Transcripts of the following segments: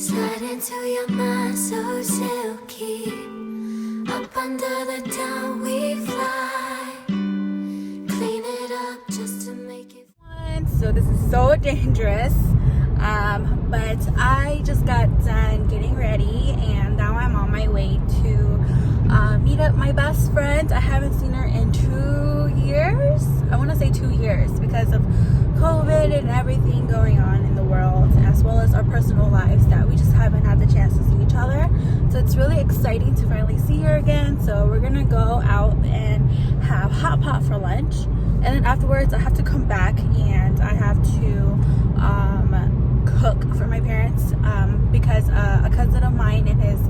Slide into your mind so silky. Up under the down we fly. Clean it up just to make it fun. So this is so dangerous. But I just got done getting ready and now I'm on my way to meet up my best friend. I haven't seen her in 2 years. I want to say 2 years because of COVID and everything going on in the world, as well as our personal lives that we just haven't had the chance to see each other. So it's really exciting to finally see her again. So we're gonna go out and have hot pot for lunch, and then afterwards I have to come back and I have to cook for my parents because a cousin of mine and his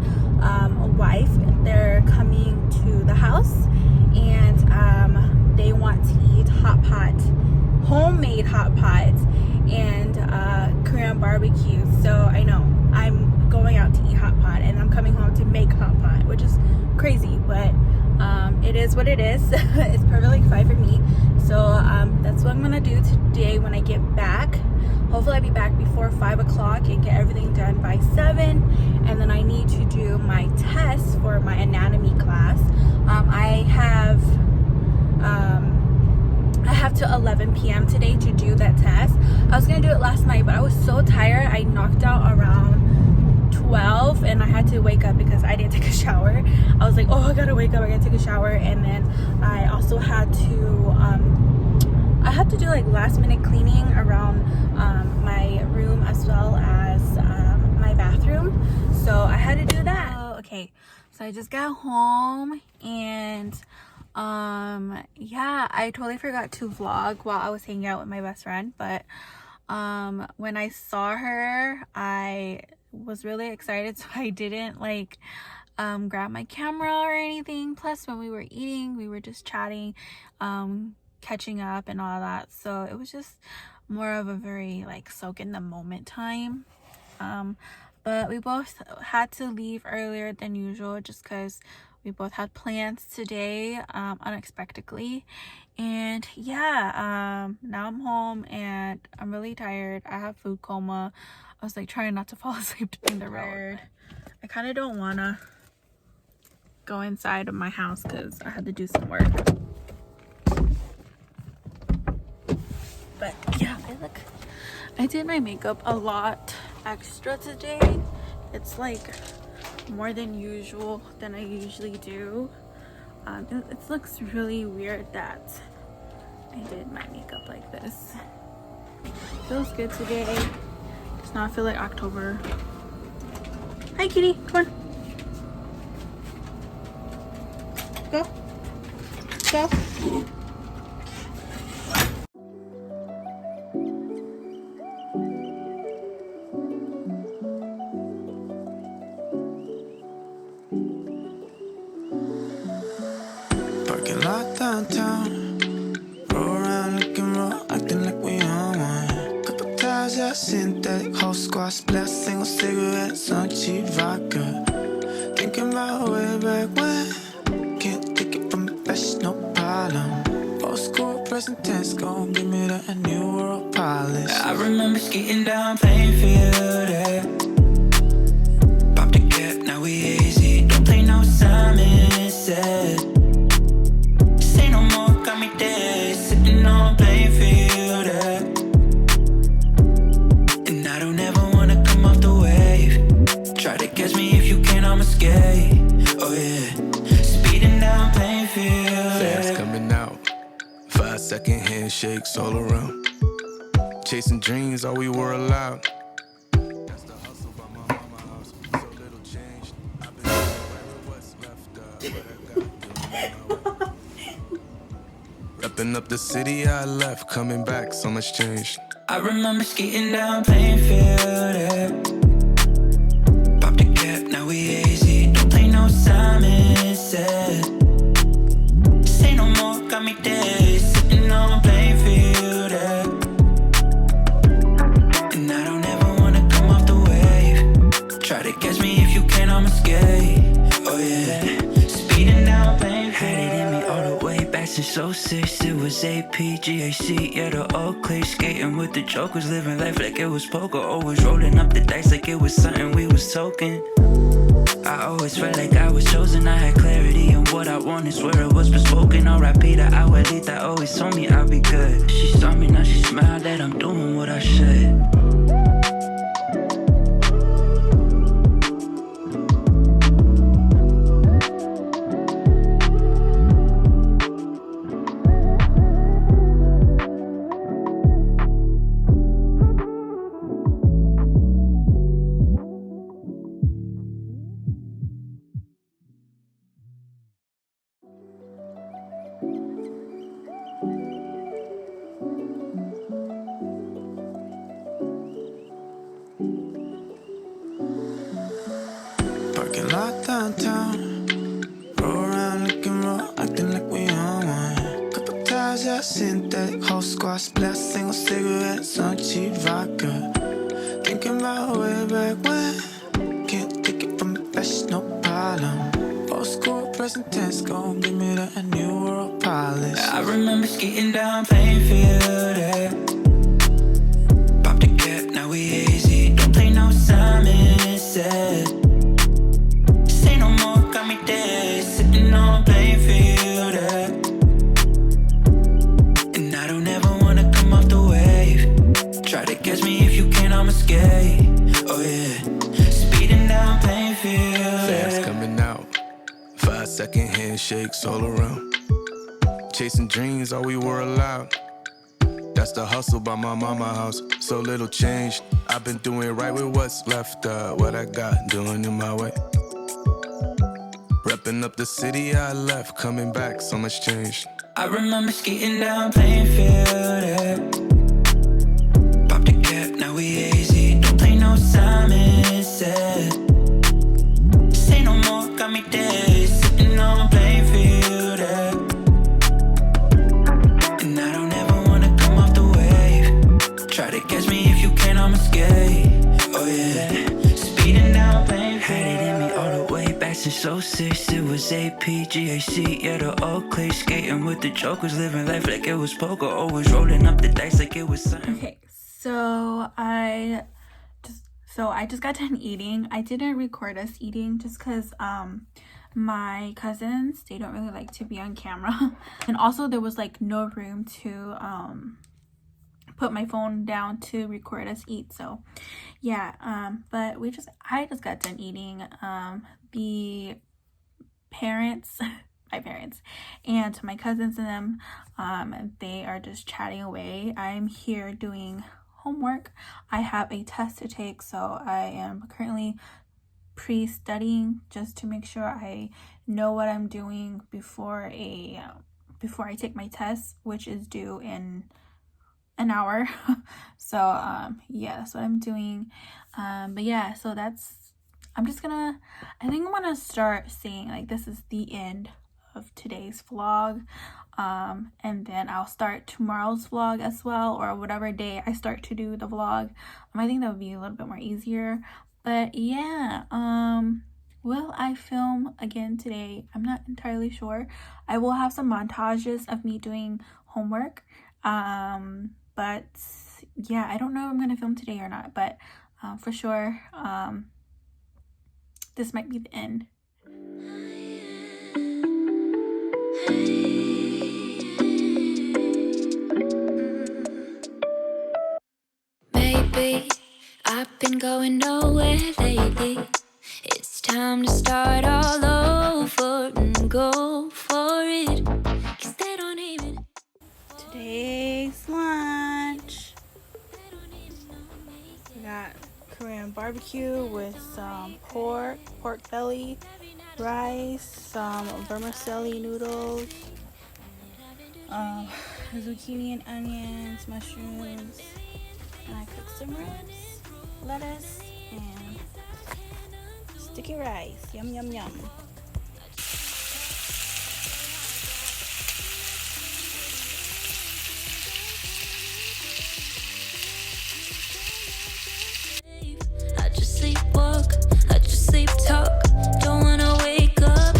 wife, they're coming to the house and they want to eat hot pot, homemade hot pot and Korean barbecue. So I know I'm going out to eat hot pot and I'm coming home to make hot pot, which is crazy, but it is what it is. It's perfectly fine for me. So that's what I'm gonna do today when I get back. Hopefully I'll be back before 5 o'clock and get everything done by 7. And then I need to do my test for my anatomy class. I have till 11 p.m. today to do that test. I was gonna do it last night, but I was so tired. I knocked out around 12 and I had to wake up because I didn't take a shower. I was like, oh, I gotta wake up, I gotta take a shower. And then I also had to do like last minute cleaning around my room as well as my bathroom. So I had to do that. Okay, so I just got home and yeah, I totally forgot to vlog while I was hanging out with my best friend, but when I saw her I was really excited, so I didn't like grab my camera or anything. Plus when we were eating we were just chatting, catching up and all that, so it was just more of a very like soak in the moment time. But we both had to leave earlier than usual just because we both had plans today, unexpectedly. And yeah, now I'm home and I'm really tired. I have food coma. I was like trying not to fall asleep during the road. I kind of don't want to go inside of my house because I had to do some work. But yeah, I did my makeup a lot extra today. It's like more than usual than I usually do. It looks really weird that I did my makeup like this. Feels good today. Does not feel like October. Hi kitty, come on. Go. Go. Parking lot downtown, roll around looking raw, acting like we on one. Couple times, yeah, synthetic, whole squad splash, single cigarettes on cheap vodka. Thinking about way back when, can't take it from the best, no problem. Old school, present tense, gon' give me that new world polish. I remember skating down Plainfield, yeah. Pop the cap, now we easy, don't play no Simon Says. Sitting on Plainfield, yeah. And I don't ever wanna come off the wave. Try to catch me if you can, I'ma skate. Oh yeah, speeding down Plainfield, Fans yeah. coming out, 5-second handshakes all around. Chasing dreams, all we were allowed. That's the hustle by my mama house. So little change. I've been where what's left of what I got. Repping up the city I left, coming back, so much change. I remember skating down Plainfield, yeah. Pop the cap, now we easy. Don't play no Simon Says. Say no more, got me dead. Sitting on Plainfield, yeah. And I don't ever wanna come off the wave. Try to catch me if you can, I'ma skate. Oh yeah, speeding down Plainfield. Had it in me all the way back since 06. It was AP, GAC, yeah, the Oakley. Skating with the jokers, living life like it was poker. Always rolling up the dice like it was something we token. I always felt like I was chosen. I had clarity in what I wanted, swear it was bespoken. R.I.P. the abuelita always told me I'll be good. She saw me, now she smiled that I'm doing what I should. Parking lot downtown, roll around looking raw, acting like we on one. Couple times, yeah, synthetic, whole squad splash, single cigarettes on cheap vodka. Thinking about way back when, can't take it from the best, no problem. Old school, present tense, gon' give me that new world polish. I remember skating down Plainfield, yeah. Pop the cap, now we easy, don't play no Simon Says. Say no more, got me dead, sitting on Plainfield, yeah. And I don't ever wanna come off the wave. Try to catch me if you can, I'ma skate. Oh yeah, speeding down Plainfield, Flares yeah. coming out, 5-second handshakes all around. Chasing dreams, all we were allowed. That's the hustle by my mama house. So little change. I've been doing right with what's left. What I got, doing in my way. Repping up the city I left, coming back, so much change. I remember skating down Plainfield, yeah. Pop the cap, now we easy, don't play no Simon Says. Say no more, got me dead, sitting on Plainfield, yeah. And I don't ever wanna come off the wave. Try to catch me if you can, I'ma skate. Oh yeah, speeding down Plainfield. Had it in me all the way back since 06. It was AP, GAC, yeah, the old clay. Skating with the jokers, living life like it was poker. Always rolling up the dice like it was something. Okay, so I just got done eating. I didn't record us eating just because my cousins, they don't really like to be on camera. And also there was like no room to put my phone down to record us eat. So yeah, but I just got done eating. The parents my parents and my cousins and them, they are just chatting away. I'm here doing homework. I have a test to take, so I am currently pre-studying just to make sure I know what I'm doing before I take my test, which is due in an hour. So yeah, that's what I'm doing. But yeah, so I think I'm gonna start saying like this is the end of today's vlog, and then I'll start tomorrow's vlog as well, or whatever day I start to do the vlog. I think that would be a little bit more easier. But yeah, will I film again today? I'm not entirely sure. I will have some montages of me doing homework, but yeah, I don't know if I'm gonna film today or not, but for sure this might be the end. Maybe I've been going nowhere lately. It's time to start all over and go for it. 'Cause they don't even. Today's lunch, we got Korean barbecue with some pork belly, rice, some vermicelli noodles, zucchini and onions, mushrooms, and I cooked some ribs, lettuce, and sticky rice. Yum yum yum. I just sleepwalk, I just sleep talk. Don't wanna wake up.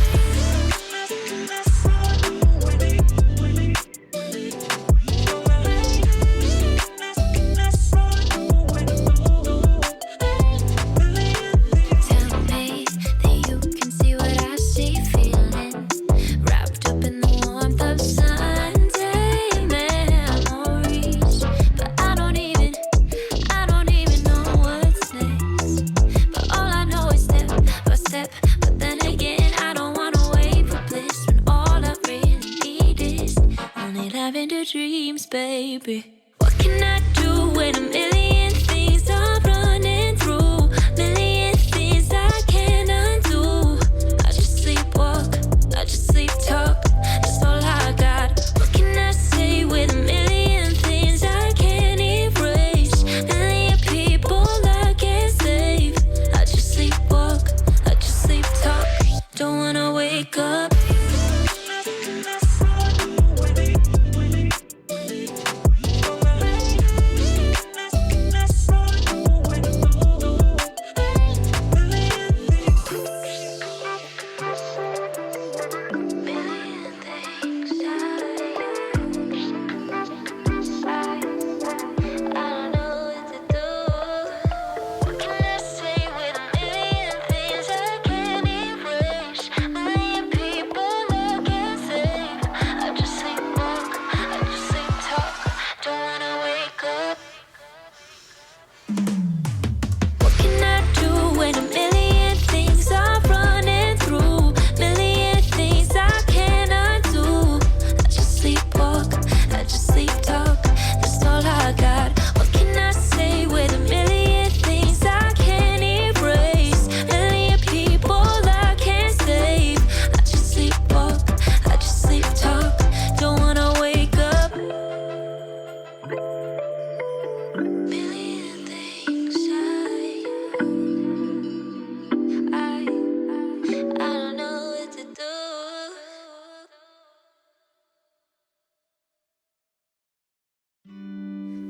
baby. What can I do when a million things are running through? Million things I can't undo. I just sleepwalk, I just sleep talk. That's all I got. What can I say with a million things I can't erase? Million people I can't save. I just sleepwalk, I just sleep talk. Don't wanna wake up.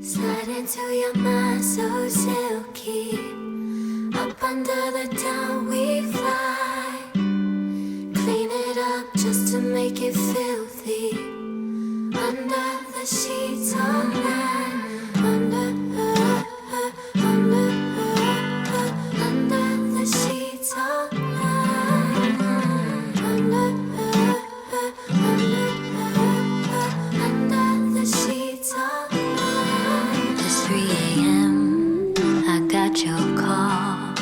Slide into your mind so silky. Up under the down we fly. Clean it up just to make it filthy. Under the sheets all night. Under the sheets all night. Under the sheets all night. It's 3 a.m. I got your call.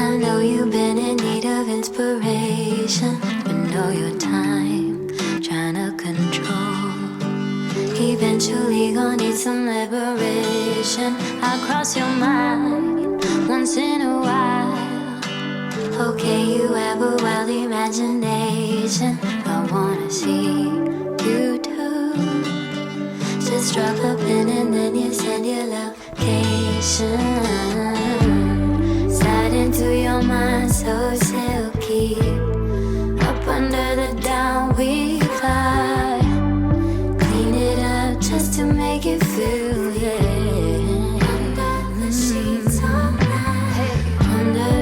I know you've been in need of inspiration, but know your time, trying to control. Eventually gonna need some liberation. I cross your mind once in a while. Okay, you have a wild imagination. I wanna see you too. Just drop a pin and then you send your location. Slide into your mind so silky. Up under the down we fly. Clean it up just to make it feel, yeah. Under the sheets all night. Hey. Under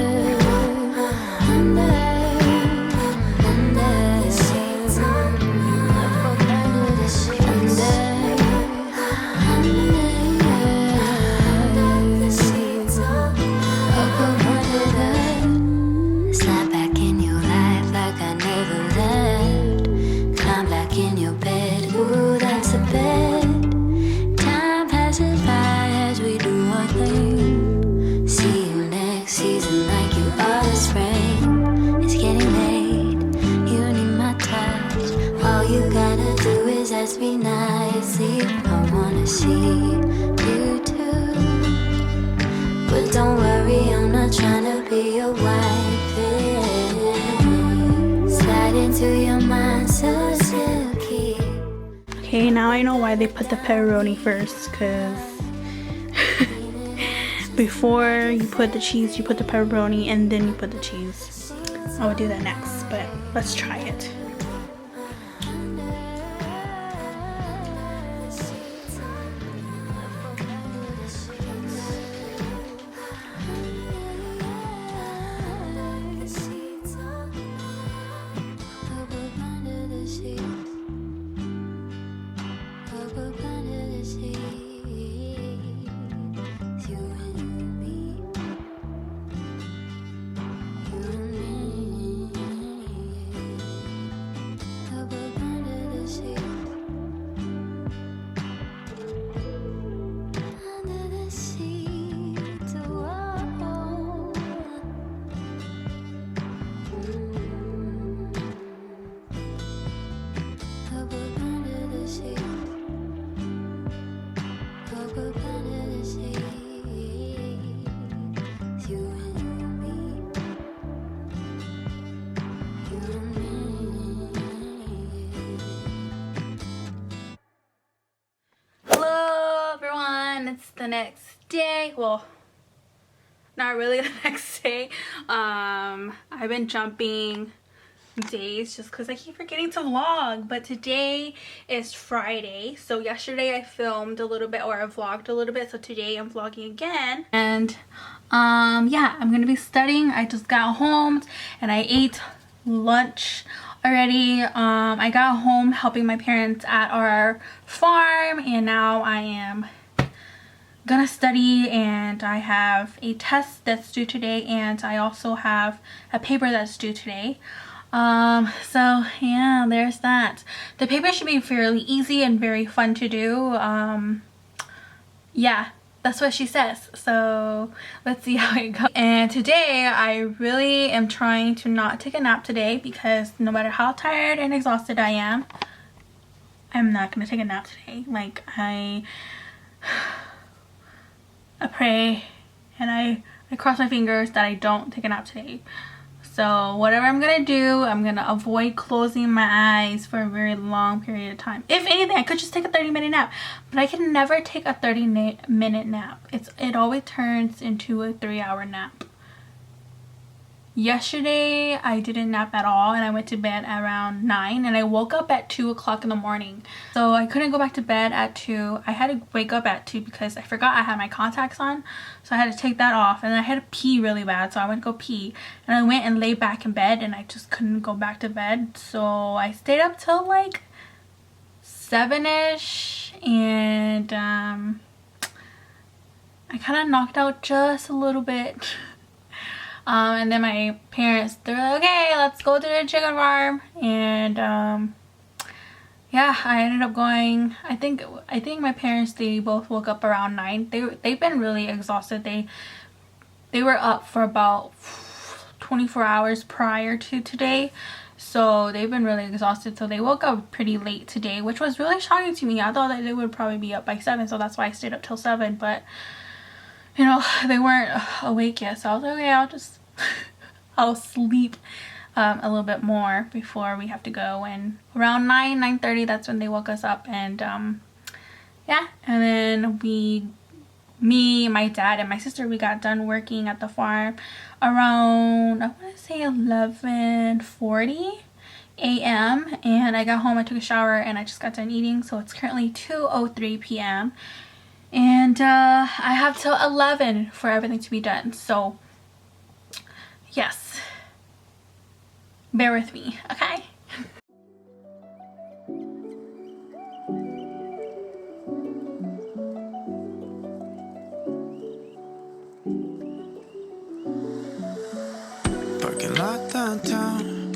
the sheets all night. Under the sheets. Under the sheets all night. Up under the. Slide back in your life like I never left. Climb back in your bed. Ooh, that's a bed. Time passes by as we do our thing. See you next season like you are the spring. It's getting late, you need my touch. All you gotta do is ask me nicely. I wanna see you too. But don't worry, I'm not trying to be your wife, yeah. Slide into your mind so silky. Okay, now I know why they put the pepperoni first, because before you put the cheese, you put the pepperoni and then you put the cheese. I would do that next, but let's try it. the next day. Well, not really the next day. I've been jumping days just because I keep forgetting to vlog, but today is Friday. So yesterday I filmed a little bit, or I vlogged a little bit, so today I'm vlogging again. And yeah, I'm gonna be studying. I just got home and I ate lunch already. I got home helping my parents at our farm, and now I am gonna study, and I have a test that's due today, and I also have a paper that's due today. So yeah, there's that. The paper should be fairly easy and very fun to do. Yeah, that's what she says, so let's see how it goes. And today I really am trying to not take a nap today, because no matter how tired and exhausted I am, I'm not gonna take a nap today. Like, I pray and I cross my fingers that I don't take a nap today. So whatever I'm gonna do, I'm gonna avoid closing my eyes for a very long period of time. If anything, I could just take a 30-minute nap, but I can never take a 30-minute nap. It always turns into a 3-hour nap. Yesterday I didn't nap at all, and I went to bed around 9, and I woke up at 2 o'clock in the morning. So I couldn't go back to bed at 2. I had to wake up at 2 because I forgot I had my contacts on, so I had to take that off, and I had to pee really bad, so I went to go pee, and I went and lay back in bed, and I just couldn't go back to bed. So I stayed up till like 7ish, and I kind of knocked out just a little bit. And then my parents, they're like, okay, let's go to the chicken farm. And yeah, I ended up going. I think my parents, they both woke up around 9. They've been really exhausted. They were up for about 24 hours prior to today, so they've been really exhausted. So they woke up pretty late today, which was really shocking to me. I thought that they would probably be up by 7, so that's why I stayed up till 7. But you know, they weren't awake yet, so I was like, okay, I'll sleep a little bit more before we have to go. And around 9:30, that's when they woke us up. And yeah, and then me, my dad, and my sister, we got done working at the farm around, I want to say 11:40 a.m. and I got home, I took a shower, and I just got done eating. So it's currently 2:03 p.m. and I have till 11 for everything to be done. So yes, bear with me, okay? Parking lot downtown,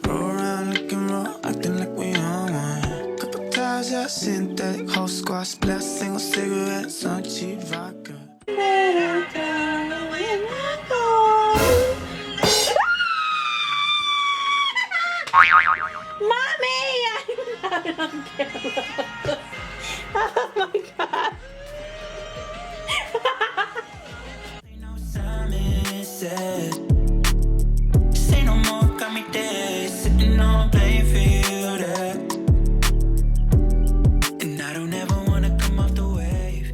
roll around looking raw, acting like we on one. Couple times, yeah, synthetic, whole squad splash, single cigarettes on cheap vodka. Mommy! I have it on camera. Oh my god. Ain't no Simon said, say no more, got me dead, sitting on Playfield, and I don't ever wanna come off the wave.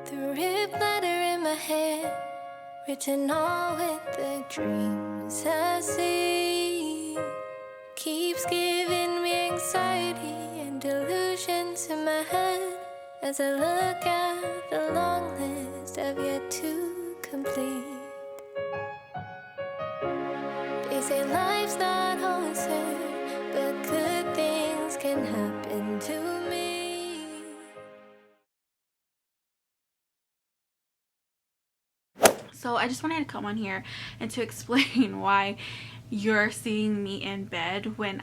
The red letter in my head, written all with the dreams I see, keeps giving me anxiety and delusions in my head as I look at the long list I've yet to complete. They say life's not always fair, but good things can happen to me. So I just wanted to come on here and to explain why you're seeing me in bed when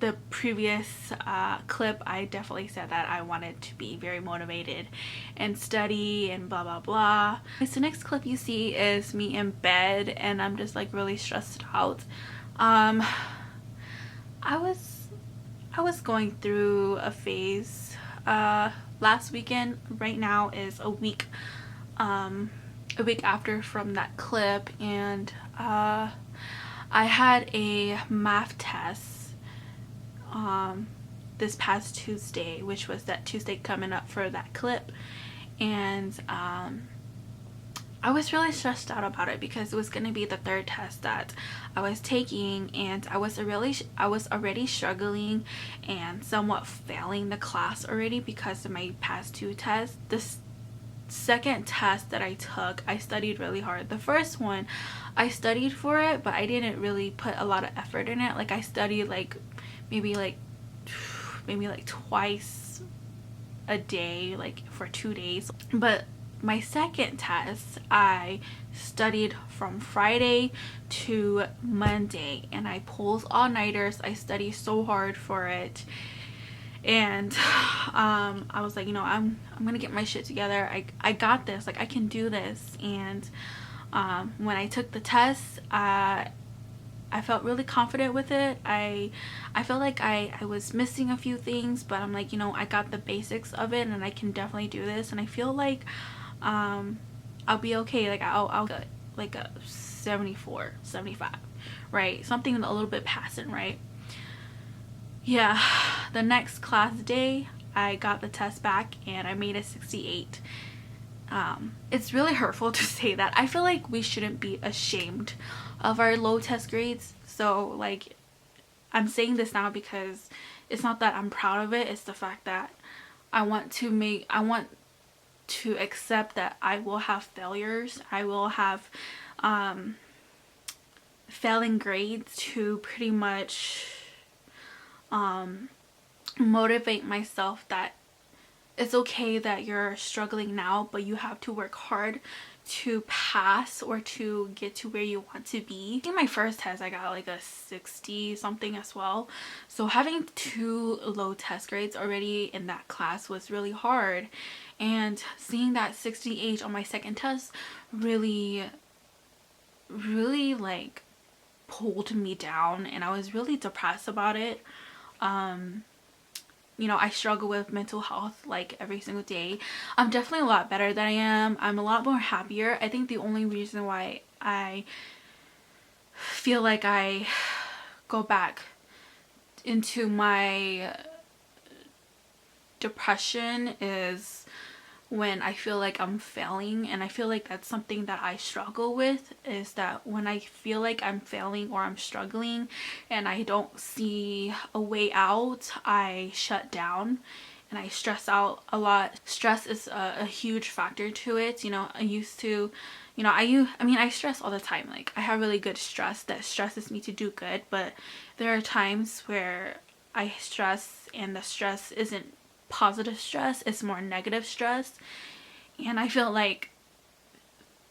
the previous clip I definitely said that I wanted to be very motivated and study and blah blah blah. So the next clip you see is me in bed and I'm just like really stressed out. I was going through a phase last weekend. Right now is a week a week after from that clip, and I had a math test this past Tuesday, which was that Tuesday coming up for that clip. And I was really stressed out about it because it was going to be the third test that I was taking, and I was already struggling and somewhat failing the class already because of my past 2 tests. This second test that I took, I studied really hard. The first one, I studied for it, but I didn't really put a lot of effort in it. Like, I studied maybe twice a day, like for 2 days. But my second test, I studied from Friday to Monday, and I pulled all-nighters. I studied so hard for it, and I was like, you know, I'm gonna get my shit together. I got this. Like, I can do this. And when I took the test, I felt really confident with it. I felt like I was missing a few things, but I'm like, you know, I got the basics of it, and I can definitely do this. And I feel like I'll be okay. Like, I'll get like a 74, 75, right? Something a little bit passing, right? Yeah. The next class day, I got the test back and I made a 68. It's really hurtful to say that. I feel like we shouldn't be ashamed of our low test grades. So, like, I'm saying this now because it's not that I'm proud of it. It's the fact that I want to accept that I will have failures. I will have failing grades to pretty much motivate myself that it's okay that you're struggling now, but you have to work hard to pass or to get to where you want to be. In my first test, I got like a 60 something as well. So having 2 low test grades already in that class was really hard. And seeing that 68 on my second test really like pulled me down, and I was really depressed about it. You know, I struggle with mental health like every single day. I'm definitely a lot better than I am. I'm a lot more happier. I think the only reason why I feel like I go back into my depression is when I feel like I'm failing. And I feel like that's something that I struggle with, is that when I feel like I'm failing or I'm struggling and I don't see a way out, I shut down and I stress out a lot. Stress is a huge factor to it. You know, I used to, you know, I stress all the time. Like, I have really good stress that stresses me to do good, but there are times where I stress and the stress isn't positive stress, it's more negative stress. And I feel like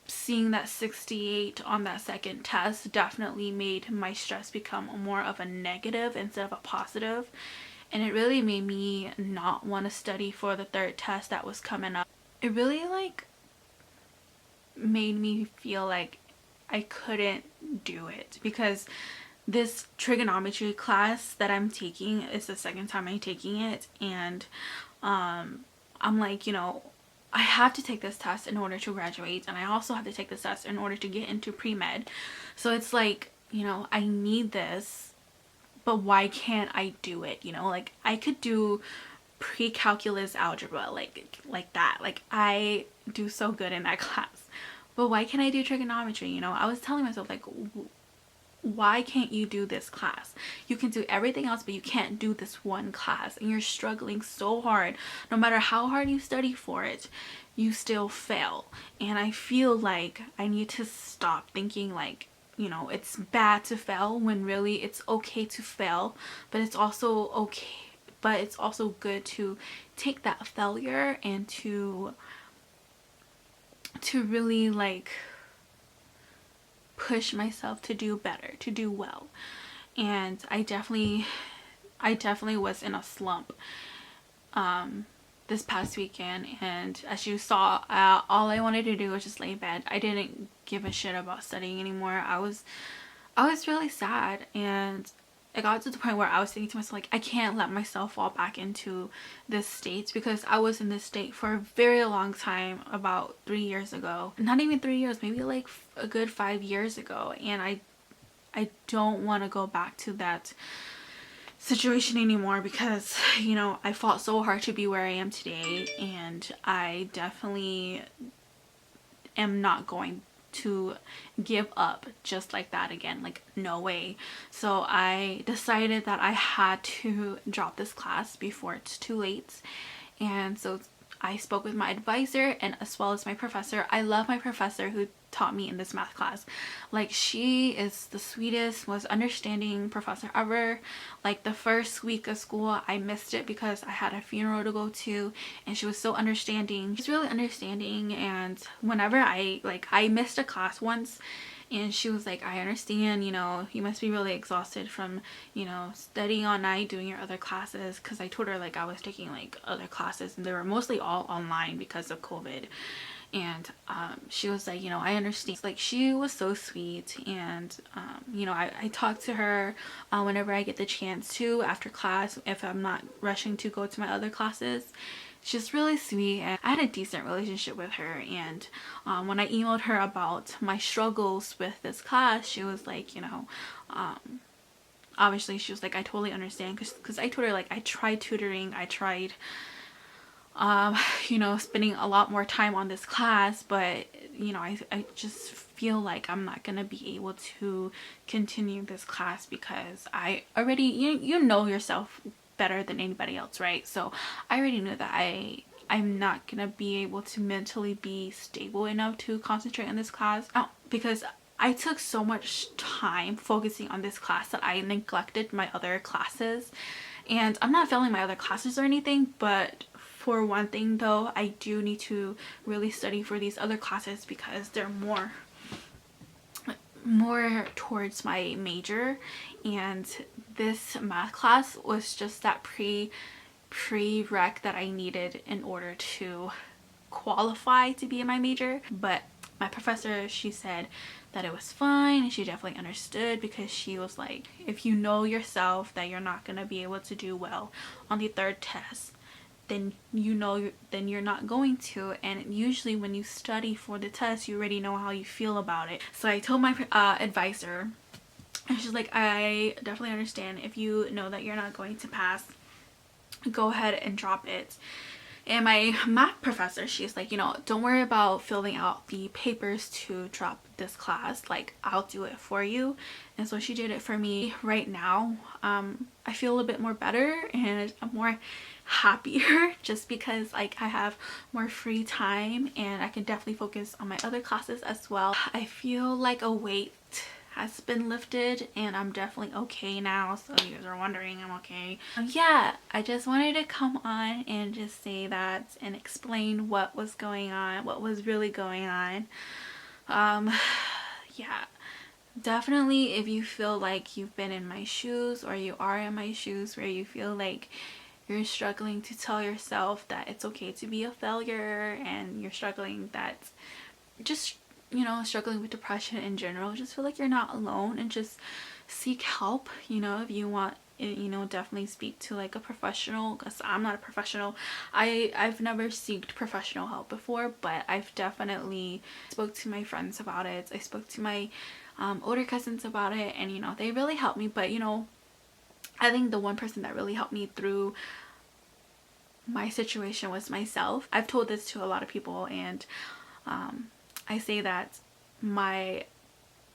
seeing that 68 on that second test definitely made my stress become more of a negative instead of a positive, and it really made me not want to study for the third test that was coming up. It really like made me feel like I couldn't do it, because this trigonometry class that I'm taking is the second time I'm taking it, and I'm like, you know, I have to take this test in order to graduate, and I also have to take this test in order to get into pre-med. So it's like, you know, I need this, but why can't I do it? You know, like, I could do pre-calculus algebra like that. Like, I do so good in that class, but why can't I do trigonometry? You know, I was telling myself, like, why can't you do this class? You can do everything else, but you can't do this one class, and you're struggling so hard. No matter how hard you study for it, you still fail. And I feel like I need to stop thinking like, you know, it's bad to fail, when really it's okay to fail, but it's also okay, but it's also good to take that failure and to really like push myself to do better, to do well. And I definitely was in a slump this past weekend, and as you saw, all I wanted to do was just lay in bed. I didn't give a shit about studying anymore. I was really sad, and I got to the point where I was thinking to myself, like, I can't let myself fall back into this state, because I was in this state for a very long time, about 3 years ago. Not even 3 years, maybe like a good 5 years ago. And I don't want to go back to that situation anymore, because, you know, I fought so hard to be where I am today, and I definitely am not going to give up just like that again. Like, no way. So I decided that I had to drop this class before it's too late. And so I spoke with my advisor and as well as my professor. I love my professor who taught me in this math class. Like, she is the sweetest, most understanding professor ever. Like, the first week of school I missed it because I had a funeral to go to, and she was so understanding. She's really understanding. And whenever I missed a class once, and she was like, I understand, you know, you must be really exhausted from, you know, studying all night, doing your other classes. Because I told her, like, I was taking like other classes, and they were mostly all online because of COVID. And she was like, you know, I understand. Like, she was so sweet. And you know, I talk to her whenever I get the chance to after class, if I'm not rushing to go to my other classes. She's really sweet, and I had a decent relationship with her. And when I emailed her about my struggles with this class, she was like, you know, obviously she was like, I totally understand, because I told her, like, I tried tutoring, I tried you know, spending a lot more time on this class, but, you know, I just feel like I'm not gonna be able to continue this class, because I already, you know yourself better than anybody else, right? So I already knew that I'm not gonna be able to mentally be stable enough to concentrate on this class, because I took so much time focusing on this class that I neglected my other classes. And I'm not failing my other classes or anything, but for one thing though, I do need to really study for these other classes, because they're more towards my major. And this math class was just that prereq that I needed in order to qualify to be in my major. But my professor, she said that it was fine, and she definitely understood, because she was like, if you know yourself that you're not gonna be able to do well on the third test, then you know, then you're not going to. And usually when you study for the test, you already know how you feel about it. So I told my advisor, and she's like, I definitely understand. If you know that you're not going to pass, go ahead and drop it. And my math professor, she's like, you know, don't worry about filling out the papers to drop this class. Like, I'll do it for you. And so she did it for me. Right now, I feel a bit more better, and I'm more happier, just because, like, I have more free time, and I can definitely focus on my other classes as well. I feel like a weight has been lifted, and I'm definitely okay now. So you guys are wondering, I'm okay. Yeah, I just wanted to come on and just say that and explain what was going on, what was really going on. Yeah, definitely, if you feel like you've been in my shoes, or you are in my shoes, where you feel like you're struggling to tell yourself that it's okay to be a failure, and you're struggling that, just, you know, struggling with depression in general, just feel like you're not alone, and just seek help. You know, if you want, you know, definitely speak to like a professional, because I'm not a professional. I've never sought professional help before, but I've definitely spoke to my friends about it. I spoke to my older cousins about it, and, you know, they really helped me. But, you know, I think the one person that really helped me through my situation was myself. I've told this to a lot of people, and I say that my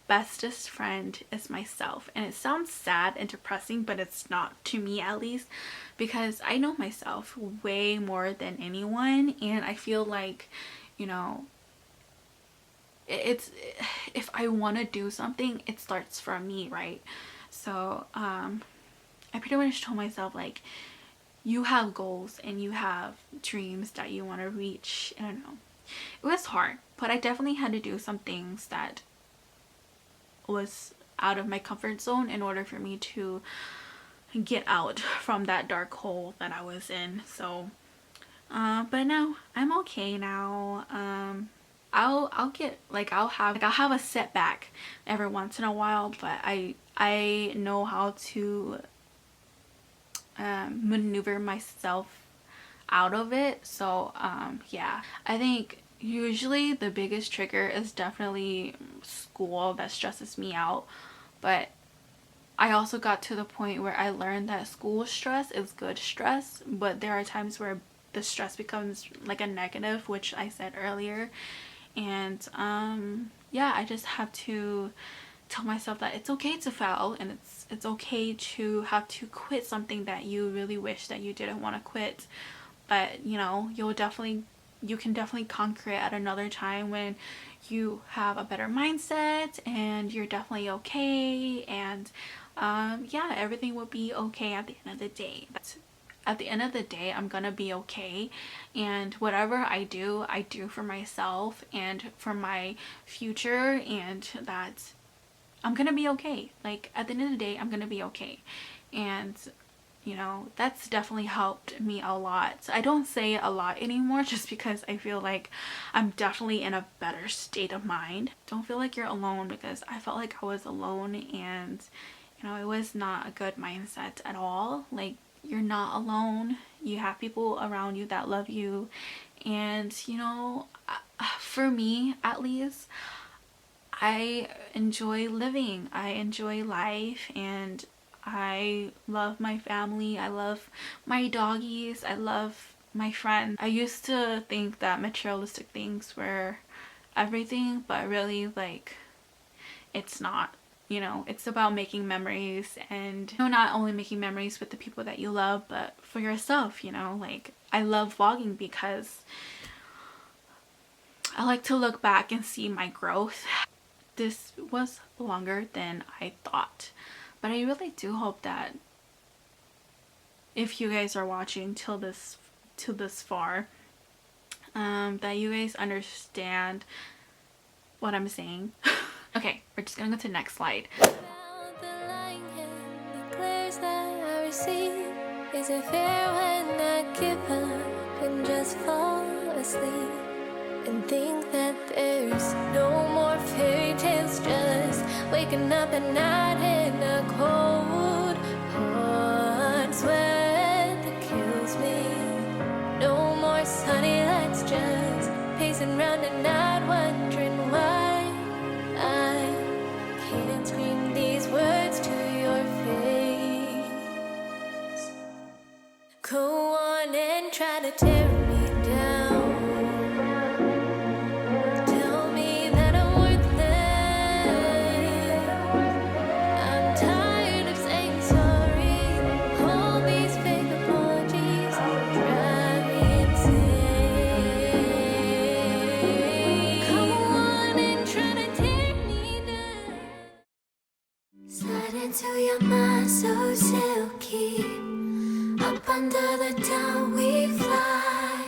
bestest friend is myself. And it sounds sad and depressing, but it's not, to me at least, because I know myself way more than anyone. And I feel like, you know, it's, if I want to do something, it starts from me, right? So I pretty much told myself, like, you have goals and you have dreams that you want to reach. I don't know, it was hard, but I definitely had to do some things that was out of my comfort zone in order for me to get out from that dark hole that I was in. So but now I'm okay now. I'll get, like, I'll have a setback every once in a while, but I I know how to maneuver myself out of it. So yeah, I think usually the biggest trigger is definitely school that stresses me out, but I also got to the point where I learned that school stress is good stress, but there are times where the stress becomes like a negative, which I said earlier. And yeah, I just have to tell myself that it's okay to fail, and it's okay to have to quit something that you really wish that you didn't want to quit. But you know, you can definitely conquer it at another time when you have a better mindset and you're definitely okay. And yeah, everything will be okay at the end of the day. At the end of the day, I'm gonna be okay, and whatever I do for myself and for my future, and that I'm gonna be okay. Like, at the end of the day, I'm gonna be okay. And you know, that's definitely helped me a lot. I don't say it a lot anymore just because I feel like I'm definitely in a better state of mind. Don't feel like you're alone, because I felt like I was alone, and you know, it was not a good mindset at all. Like, you're not alone. You have people around you that love you. And you know, for me at least, I enjoy living. I enjoy life, and I love my family. I love my doggies. I love my friends. I used to think that materialistic things were everything, but really, like, it's not. You know, it's about making memories, and you know, not only making memories with the people that you love, but for yourself. You know, like, I love vlogging because I like to look back and see my growth. This was longer than I thought, but I really do hope that if you guys are watching till this far, that you guys understand what I'm saying. Okay, we're just gonna go to the next slide. Is it fair when I give up and just fall asleep and think that there's no more fairy tales, just waking up at night in a cold hard sweat that kills me? No more sunny lights, just pacing round at night, wondering why I can't scream these words to your face. Go on and try to tear me down. Tell me that I'm worthless. I'm tired of saying sorry. All these fake apologies drive me insane. Go on and try to tear me down. Slide into your mind so silky. Up under the town we fly.